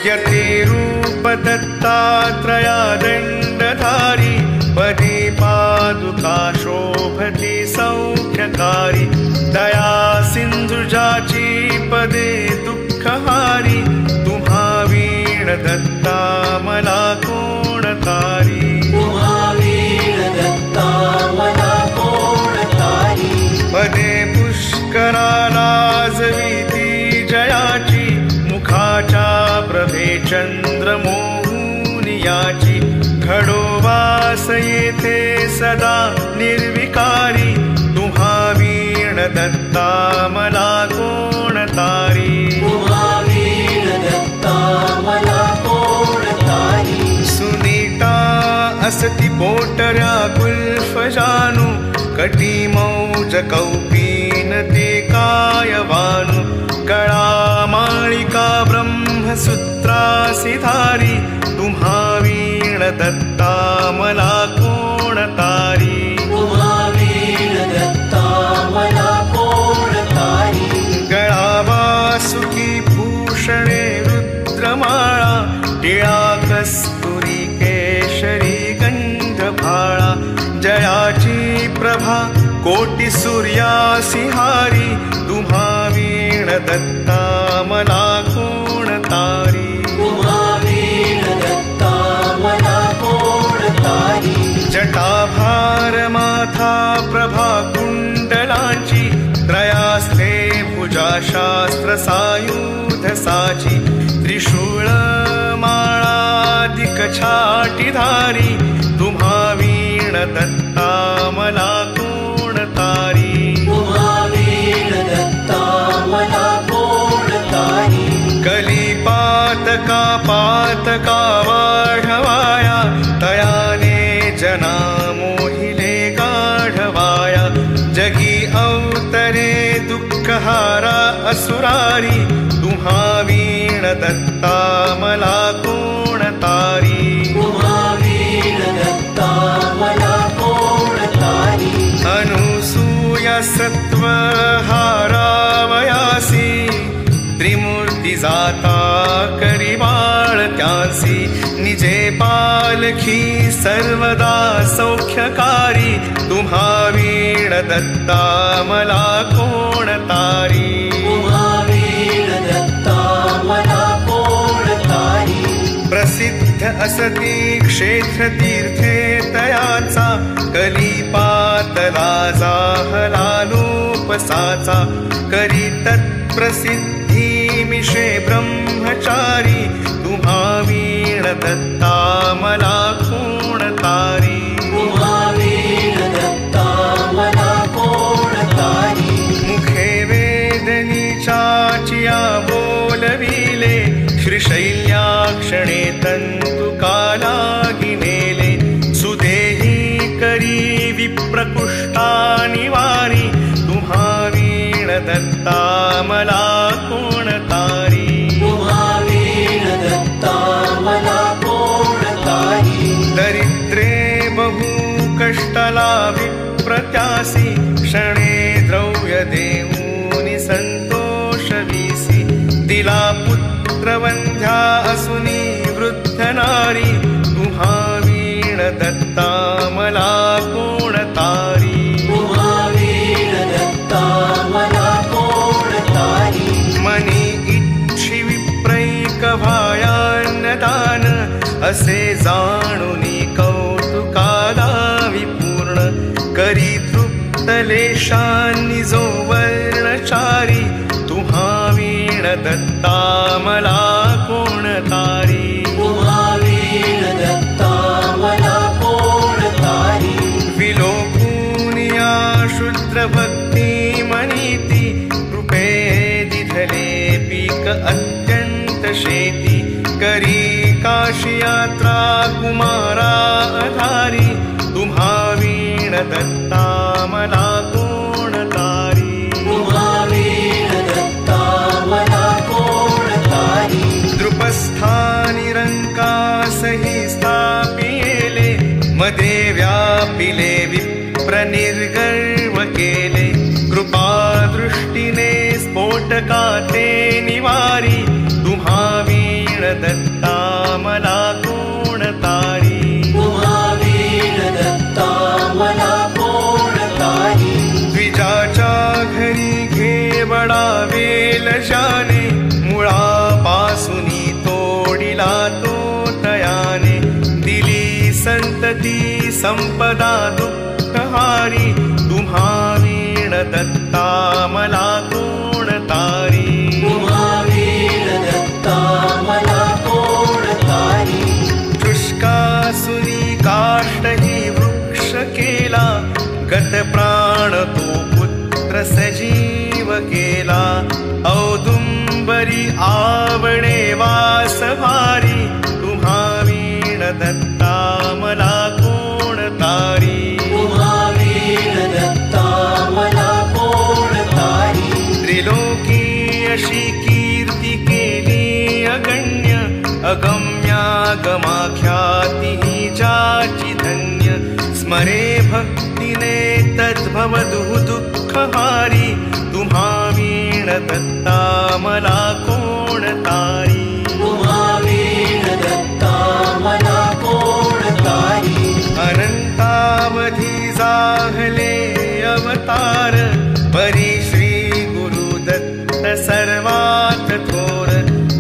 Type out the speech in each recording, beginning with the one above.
यतिरूपदत्तात्रया दण्डधारी पदे पादुका शोभते सौख्यकारी दया सिंधुजाची पदे दुःखहारी तुम्हा वीण दत्ता मला कोण तारी पदे पुष्कराला जविती जयाची मुखाच्या प्रभे चंद्रमोहुनियाची घडो वास येथे सदा निर्विकारी तुम्हा वीण दत्ता मला कोण तारी सुनीता असती पोटऱ्या गुल्फ जानू कटी मौज कौपीन ते कायवानु कळा माळिका ब्रह्मसूत्रासी धारी तुम्हा वीण दत्ता मला कोण तारी गळा वासुकी भूषणे रुद्रमाळा टिळा कस्तुरी केशरी गंधभाळा जयाची प्रभा कोटी सूर्यासी हारी तुम्हा वीण दत्ता मला कोण तारी जटाभार माथा प्रभा कुंडलांची त्रयास्ते भुजा शास्त्र सायुध साची त्रिशूळ माळादिक छाटी धारी तुम्हा वीण दत्ता मला कोण तारी कलिपातका पातका वाढवाया तयाने जना मोहिले गाढवाया जगी अवतरे दुःखहारा असुरारी तुम्हा वीण दत्ता मला कोण तारी अनुसूया सत्वहारावयासी त्रिमूर्ती जाता करी बाळ त्यांसी निजे पालखी सर्वदा सौख्यकारी तुम्हा वीण दत्ता मला कोण तारी प्रसिद्ध असती क्षेत्र तीर्थे तयाचा कलिपातला जाहला लोपसाचा करी तत्प्रसिद्धी मिशे ब्रह्मचारी तुम्हा वीण दत्ता मला कोण तारी मुखे वेदनीचाचिया बोलविले श्रीशैल्याक्षणे तंतु कालागिनेले सुदेही करी विप्रकुष्ठानि वारी तुम्हा वीण दत्ता मला कोण तारी दरिद्रे बहु कष्टला विप्रत्यासी क्षणे द्रव्य देऊनि संतोष वीसी दिला पुत्रवंध्या असुनी वृद्ध नारी तुम्हा वीण दत्ता मला कोण तारी मनी इच्छी विप्रैक भायान्नदान असे जाणुनी कौतुकाला विपूर्ण करी तृप्तलेशांनी जो वर्णचारी तुम्हा वीण दत्ता मला कोण तारी विलोपुनिया शुद्र भक्ती मनीती कृपे दिधले पीक अत्यंत शेती करी काशी यात्रा कुमारा आधारी तुम्हा वीण दत्ता मला कोण तारी द्रुपस्थानी रंकासहि स्थापियेले मदे व्यापिले विप्र निर्गर्व केले कृपा दृष्टीने स्फोटका ते निवारी तुम्हा वीण दत्ता मला कोण तारी तुम्हा वीण दत्ता मला कोण तारी द्विजाच्या घरी घे बडा वेल जाने मुळापासूनी तोडिला तो तयाने दिली संतती संपदा दुःखहारी तुम्हा वीण दत्ता मला कोण तारी तुम्हा वीण दत्ता मला कोण तारी शुष्कासुनी काष्टही वृक्ष केला गत प्राण तो पुत्र सजीव केला औदुंबरी आवडे वास भारी तुम्हा वीण दत्ता मला कोण तारी तुम्हा वीण दत्ता मला कोण तारी त्रिलोकी अशी कीर्ती केली अगण्य अगम्यागमाख्याती ही जाची धन्य स्मरे भक्तीने तद्भवदु दुःखहारी तुम्हा वीण दत्ता मला कोण तारी तुम्हा वीण दत्ता मला कोण तारी अनंतावधी जाहले अवतार परी श्री गुरु दत्त सर्वात थोर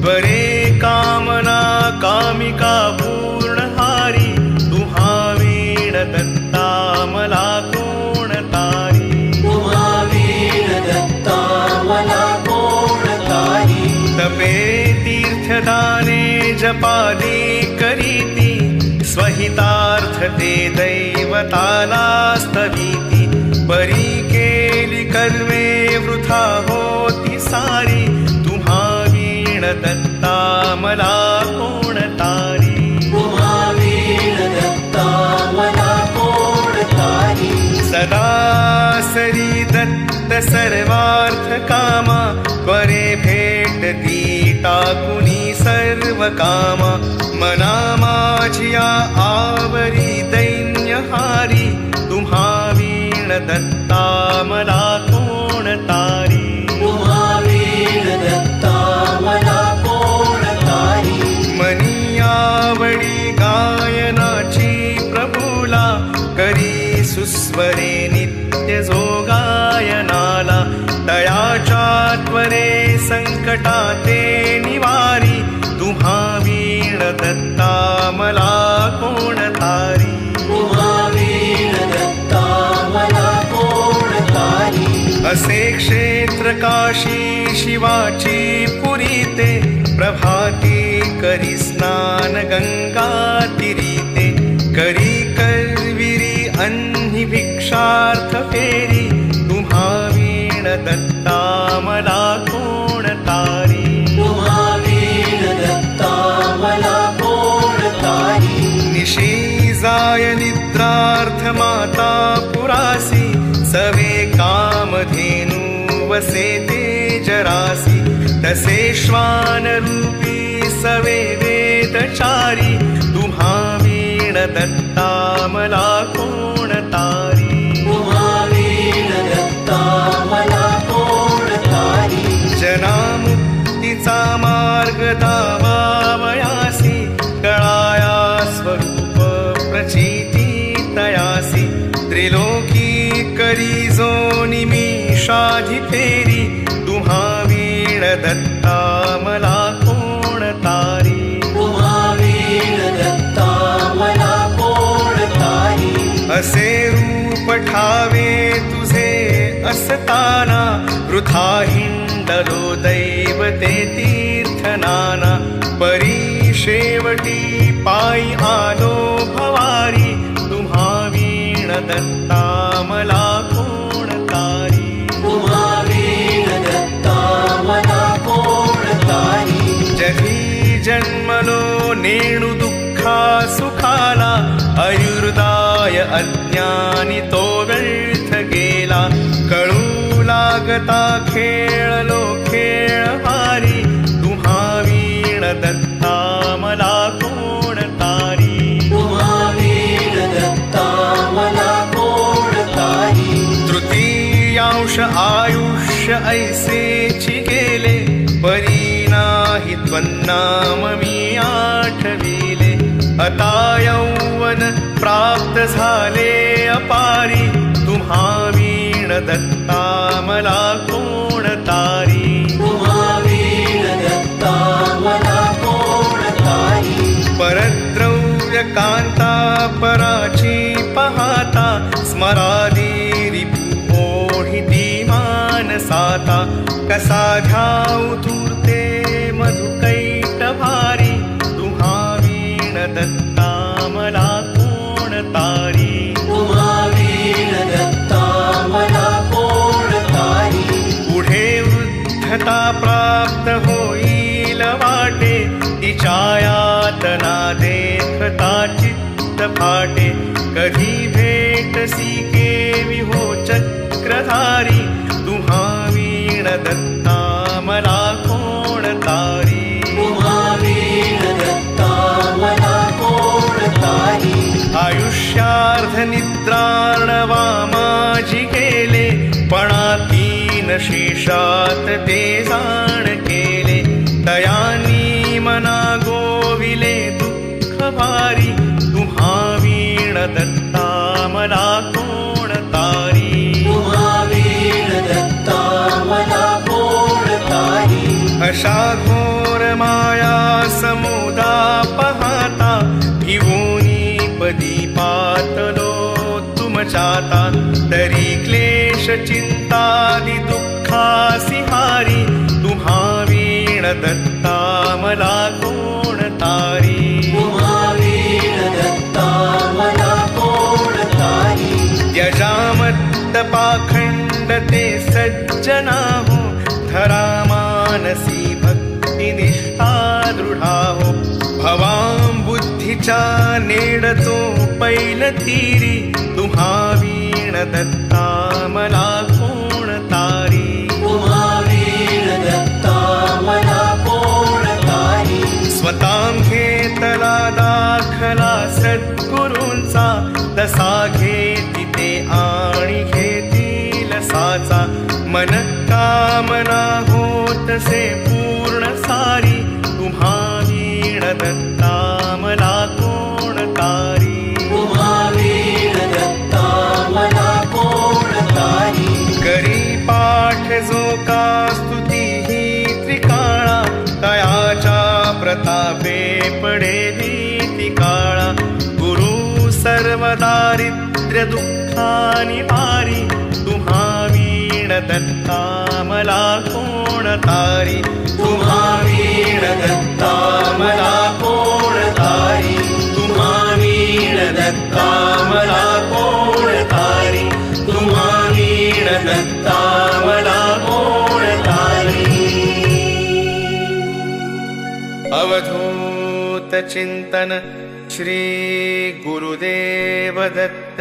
त्वरे कामना कामिका पूर्णहारी तुम्हा वीण दत्ता मला कोण तारी तुम्हा वीण दत्ता मला कोण तारी तपे तीर्थदाने जपादी करीती स्वहितार्थ ते दैवताला स्तवीती परी केली कर्मे वृथा होती सारी तुम्हा वीण दत्ता मला कोण तारी तुम्हा वीण दत्ता मला कोण तारी सदा सरी दत्त सर्वार्थ कामा त्वरे भेटती टाकुनी सर्व कामा मना माझिया आवरी दैन्यहारी तुम्हा वीण दत्ता मला कोण तारी तुम्हा वीण दत्ता मला कोण तारी मनी आवडी गायनाची प्रभूला करी सुस्वरे नित्य जो गायनाला तयाच्या त्वरे संकटा ते निवारी तुम्हा वीण दत्ता मला कोण तारी तुम्हा वीण दत्ता मला कोण तारी असे क्षेत्र काशी शिवाची पुरी ते प्रभाती करी स्नान गंगा तीरीते करी करविरी अन्ही भिक्षार्थ फेरी तुम्हा वीण दत्ता मला कोण तारी तुम्हा वीण दत्ता मला कोण तारी निशी जाय निद्रार्थ माता पुरासी सवे कामधेनु वसे ते जरासी तसे श्वान रूपी सवे वेदचारी तुम्हा वीण दत्ता मला कोण तारी तुम्हा वीण दत्ता मला कोण तारी जनामुक्तीचा मार्ग दावावयासी कळाया स्वरूप प्रचिती तयासी त्रिलोकी करी जो निमिषाधि फेरी तुम्हा वीण दत्ता मला कोण तारी तुम्हा वीण दत्ता मला कोण तारी असे रूप ठावे तुझे असताना वृथा हिंडलो दैवते तीर्थनाना परी शेवटी पायी आलो भवारी तुम्हा वीण दत्ता मला कोण तारी तुम्हा वीण दत्ता मला कोण तारी जगी जन्मलो नेणु दुःखा सुखाला आयुर्दाय अज्ञानी तो व्यर्थ गेला कळू लागता खेळलो खेळ हारी तुम्हा वीण दत्ता मला कोण तारी तुम्हा वीण दत्ता मला कोण तारी तृतीयांश आयुष्य ऐसेची गेले परी नाही त्वन्नाम मी आठविले आता यौवन प्राप्त झाले अपारी तुम्हा वीण दत्ता मला कोण तारी तुम्हा वीण दत्ता मला कोण तारी परद्रव्य कांता पराची पाहता स्मरादी रिपू ओढिती मानसाता कसा घ्याऊ तूर्ते मधुकैट भारी तुम्हा वीण दत्ता मला कोण तारी तुम्हा वीण दत्ता मला कोण तारी पुढे वृद्धता प्राप्त होईल वाटे तिच्या यातना देखता चित्त फाटे कधी भेटसी केवी हो चक्रधारी तुम्हा वीण दत्ता मला कोण तारी तुम्हा वीण दत्ता मला कोण तारी आयुष्यार्ध निद्रार्णवा माझी केले पणा तीन शेषात ते जाण केले दयानी मना गोविले दुःख भारी तुम्हा वीण दत्ता मला कोण तारी तुम्हा वीण दत्ता मला कोण तारी अशा घोर माया समुदा पाहता भिवूनी पदी पातलो तुमच्याता तरी क्लेश चिंतादि दुःखासी हारी तुम्हा वीण दत्ता मला कोण तारी तुम्हा वीण दत्ता मला कोण तारी त्यजामत्त पाखंड ते सज्जना हो धरा मानसी भक्ती निष्ठा दृढा हो भवां बुद्धीच्या नेडतो पैल तीरी तुम्हा वीण दत्ता मला कोण तारी तुम्हा वीण दत्ता मला कोण तारी स्वतां घेतला दाखला सद्गुरूंचा तसा घेती ते आणि घेतील साचा मन कामना होत से पूर्ण सारी तुम्हा वीण दत्ता मला कोण तारी तुम्हा वीण दत्ता मला कोण तारी करी पाठ जो का स्तुती ही त्रिकाळा तयाच्या प्रतापे पडे भीती काळा गुरु सर्व दारिद्र्य दुःखानि वारी तुम्हा वीण दत्ता मला कोण तारी तुम्हा वीण दत्ता मला कोण तारी तुम्हा वीण दत्ता मला कोण तारी तुम्हा वीण दत्ता मला कोण तारी अवधूत चिंतन श्री गुरुदेव दत्त।